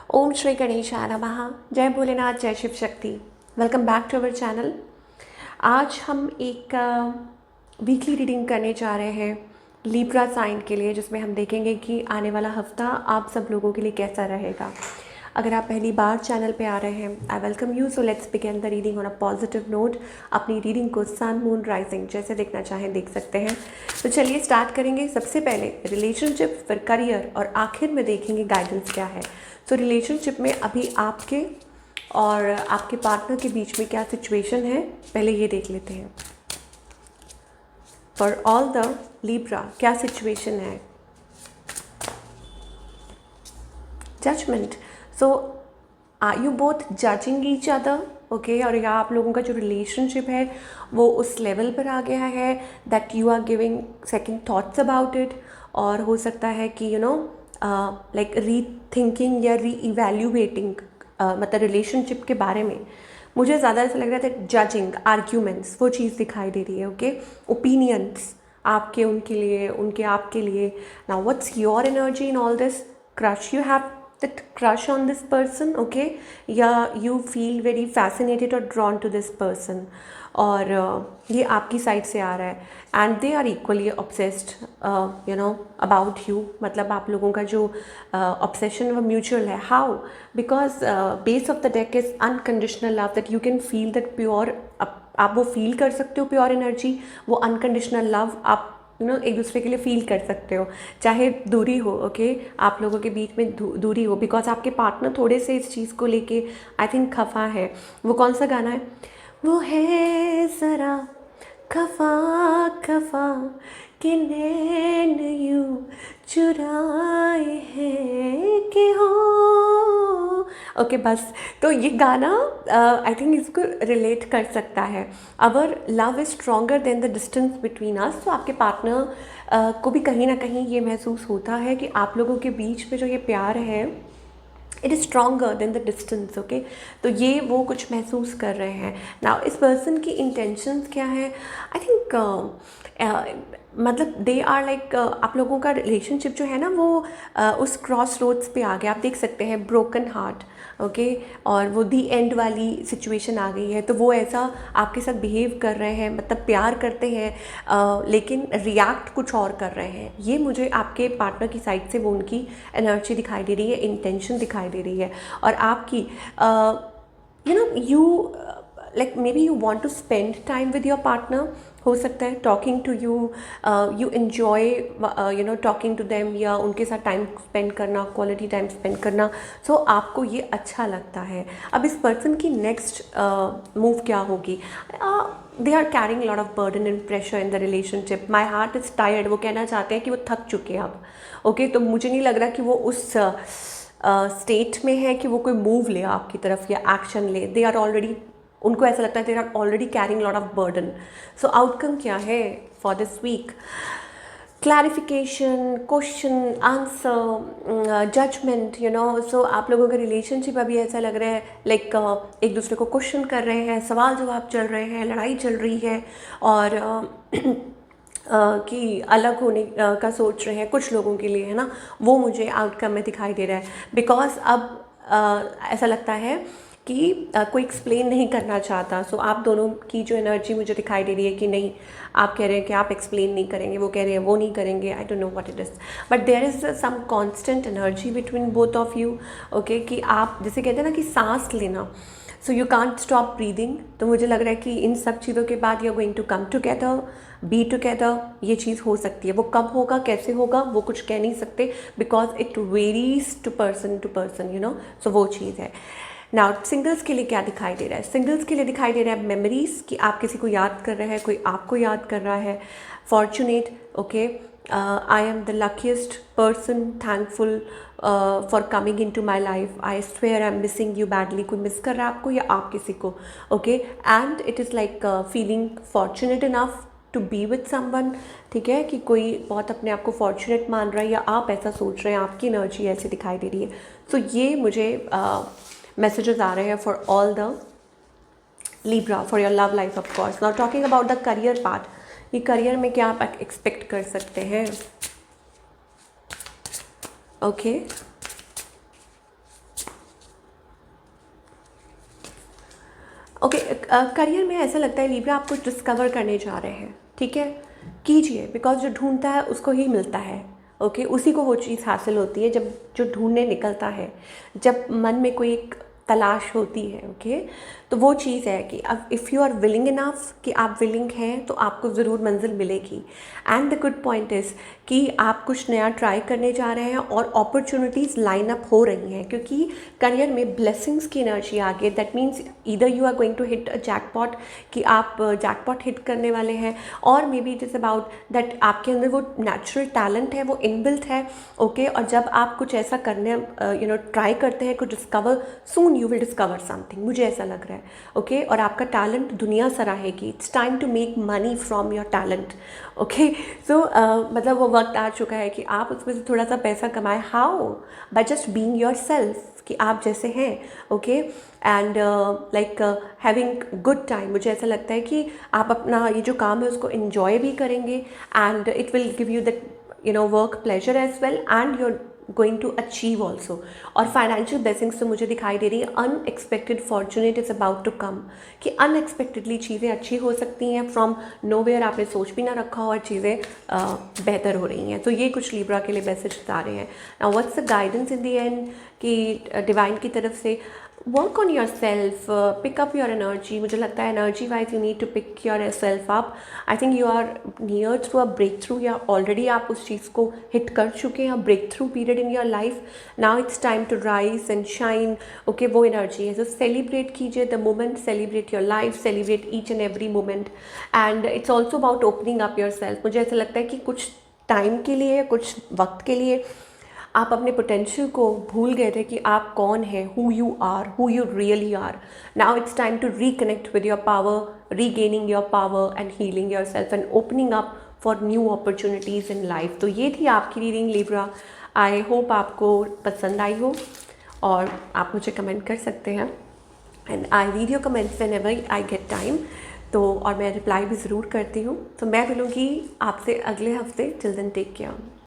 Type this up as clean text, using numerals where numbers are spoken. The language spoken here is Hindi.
ओम श्री गणेशाय नमः। जय भोलेनाथ, जय Shiv Shakti. Welcome back to our channel. आज हम एक वीकली रीडिंग करने जा रहे हैं लिब्रा साइन के लिए, जिसमें हम देखेंगे कि आने वाला हफ्ता आप सब लोगों के लिए कैसा रहेगा। अगर आप पहली बार चैनल पे आ रहे हैं, I welcome you. So let's begin the reading on a positive note. अपनी रीडिंग को सन, मून, राइजिंग जैसे देखना चाहें देख सकते हैं। तो चलिए स्टार्ट करेंगे। सबसे पहले रिलेशनशिप, फिर करियर और आखिर में देखेंगे गाइडेंस क्या है। तो रिलेशनशिप में अभी आपके और आपके पार्टनर के बीच में क्या सिचुएशन है, पहले ये देख लेते हैं। फॉर ऑल द लिब्रा क्या सिचुएशन है। Judgment. So are you both judging each other, okay. और या आप लोगों का जो रिलेशनशिप है वो उस लेवल पर आ गया है that you are giving second thoughts about it. और हो सकता है कि लाइक री थिंकिंग या री इवेल्यूएटिंग, मतलब रिलेशनशिप के बारे में। मुझे ज़्यादा ऐसा लग रहा था जजिंग, आर्ग्यूमेंट्स, वो चीज़ दिखाई दे रही है, ओके। ओपिनियंस आपके उनके लिए, उनके आपके लिए। Now what's your energy in all this? Crush, you have that crush on this person, okay? या you feel very fascinated or drawn to this person, और ये आपकी साइड से आ रहा है and they are equally obsessed about you. मतलब आप लोगों का जो ऑब्सेशन वो म्यूचुअल है। How? Because base of the deck is unconditional love, that you can feel that pure, आप वो फील कर सकते हो, प्योर एनर्जी, वो अनकंडीशनल लव आप एक दूसरे के लिए फील कर सकते हो, चाहे दूरी हो, ओके। आप लोगों के बीच में दूरी हो, बिकॉज आपके पार्टनर थोड़े से इस चीज़ को लेके आई थिंक खफा है। वो कौन सा गाना है? वो है ज़रा खफा खफा कि नैन यूं चुराए हैं कि हो, ओके बस। तो ये गाना आई थिंक इसको रिलेट कर सकता है। Our love is stronger than the distance between us. तो आपके पार्टनर को भी कहीं ना कहीं ये महसूस होता है कि आप लोगों के बीच में जो ये प्यार है, it is stronger than the distance, okay. तो ये वो कुछ महसूस कर रहे हैं। नाउ इस पर्सन की इंटेंशंस क्या है? आई थिंक मतलब दे आर लाइक, आप लोगों का रिलेशनशिप जो है ना वो उस क्रॉस रोड्स पे आ गया। आप देख सकते हैं ब्रोकन हार्ट, ओके। और वो दी एंड वाली सिचुएशन आ गई है। तो वो ऐसा आपके साथ बिहेव कर रहे हैं, मतलब प्यार करते हैं लेकिन रिएक्ट कुछ और कर रहे हैं। ये मुझे आपके पार्टनर की साइड से वो उनकी एनर्जी दिखाई दे रही है, इंटेंशन दिखाई दे रही है। और आपकी you like maybe you want to spend time with your partner. हो सकता है talking to you, you enjoy talking to them, या उनके साथ टाइम स्पेंड करना, क्वालिटी टाइम स्पेंड करना। सो आपको ये अच्छा लगता है। अब इस पर्सन की नेक्स्ट मूव क्या होगी? They are carrying lot of burden and pressure in the relationship. My heart is tired. वो कहना चाहते हैं कि वो थक चुके हैं अब, ओके। तो मुझे नहीं लग रहा कि वो उस स्टेट में है कि वो कोई मूव ले आपकी तरफ या एक्शन ले। दे आर ऑलरेडी, उनको ऐसा लगता है they are already carrying lot of burden. So outcome क्या है for this week? Clarification, question answer, judgement, so आप लोगों का रिलेशनशिप अभी ऐसा लग रहा है लाइक एक दूसरे को क्वेश्चन कर रहे हैं, सवाल जवाब चल रहे हैं, लड़ाई चल रही है, और कि अलग होने का सोच रहे हैं कुछ लोगों के लिए, है ना। वो मुझे आउटकम में दिखाई दे रहा है। बिकॉज अब ऐसा लगता है कि कोई एक्सप्लेन नहीं करना चाहता। सो आप दोनों की जो एनर्जी मुझे दिखाई दे रही है कि नहीं, आप कह रहे हैं कि आप एक्सप्लेन नहीं करेंगे, वो कह रहे हैं वो नहीं करेंगे। I don't know what it is, but there is some constant energy between both of you, okay. कि आप जैसे कहते हैं ना कि सांस लेना, so you can't stop breathing. तो मुझे लग रहा है कि इन सब चीज़ों के बाद you are going to come together, be together. ये चीज़ हो सकती है। वो कब होगा, कैसे होगा, वो कुछ कह नहीं सकते, because it varies to person, so वो चीज़ है। नाउ सिंगल्स के लिए क्या दिखाई दे रहा है? सिंगल्स के लिए दिखाई दे रहा है मेमोरीज, कि आप किसी को याद कर रहे हैं, कोई आपको याद कर रहा है। Fortunate, okay. I am the luckiest person, thankful for coming into my life. I swear I am missing you badly. कोई मिस कर रहा है आपको या आप किसी को, okay. And it is like feeling fortunate enough to be with someone, ठीक है। कि कोई बहुत अपने आप को फॉर्चुनेट मान रहा है, या आप ऐसा सोच रहे हैं, आपकी एनर्जी ऐसी दिखाई दे रही है। सो ये मुझे मैसेजेस आ रहे हैं for all the Libra, for your love life of course. Now talking about the career part, ये करियर में क्या आप एक्सपेक्ट कर सकते हैं, ओके। करियर में ऐसा लगता है लिब्रा आप कुछ डिस्कवर करने जा रहे हैं, ठीक है, कीजिए, बिकॉज जो ढूंढता है उसको ही मिलता है। ओके, उसी को वो चीज़ हासिल होती है जब जो ढूंढने निकलता है, जब मन में कोई एक तलाश होती है। ओके, तो वो चीज़ है कि अब if you are willing enough, कि आप विलिंग हैं, तो आपको ज़रूर मंजिल मिलेगी। And the good point is कि आप कुछ नया ट्राई करने जा रहे हैं और अपॉर्चुनिटीज़ लाइन अप हो रही हैं, क्योंकि करियर में ब्लेसिंग्स की एनर्जी आ गई। That means either you are going to hit a jackpot, कि आप जैकपॉट हिट करने वाले हैं, और maybe it is about that आपके अंदर वो नेचुरल टैलेंट है, वो इनबिल्ट है। ओके, और जब आप कुछ ऐसा करने ट्राई करते हैं, कुछ discover, soon you will discover something, मुझे ऐसा लग रहा है। ओके, और आपका टैलेंट दुनिया सराहेगी। It's time to make money from your talent. Okay, so मतलब वो वक्त आ चुका है कि आप उसमें से थोड़ा सा पैसा कमाएं। How? By just being your self, कि आप जैसे हैं। Okay, and like having good time. मुझे ऐसा लगता है कि आप अपना ये जो काम है उसको इन्जॉय भी करेंगे, and it will give you the work pleasure as well, and you're going to achieve also. और फाइनेंशियल ब्लेसिंग्स तो मुझे दिखाई दे रही है, unexpected fortunate is about to come, कि अनएक्सपेक्टेडली चीज़ें अच्छी हो सकती हैं, फ्रॉम नोवेयर आपने सोच भी ना रखा हो, और चीज़ें बेहतर हो रही हैं। तो ये कुछ लिब्रा के लिए मैसेज बता रहे हैं। Now what's the guidance in the end, कि डिवाइन की तरफ से work on yourself, pick up your energy. मुझे लगता है energy wise you need to pick yourself up. I think you are near through a breakthrough, या ऑलरेडी आप उस चीज़ को हिट कर चुके हैं, breakthrough period in your life. Now it's time to rise and shine. Okay, वो एनर्जी है। सो सेलिब्रेट कीजिए the moment, celebrate your life, celebrate each and every moment, and it's also about opening up your self. मुझे ऐसा लगता है कि कुछ टाइम के लिए, कुछ वक्त के लिए आप अपने पोटेंशियल को भूल गए थे, कि आप कौन हैं, who you really are. Now it's time to reconnect with your power, regaining your power and healing yourself and opening up for new opportunities in life. तो ये थी आपकी रीडिंग लिब्रा। आई होप आपको पसंद आई हो, और आप मुझे कमेंट कर सकते हैं, and I read your comments whenever I get time. तो और मैं रिप्लाई भी ज़रूर करती हूँ। तो मैं मिलूँगी आपसे अगले हफ्ते। Till then take care.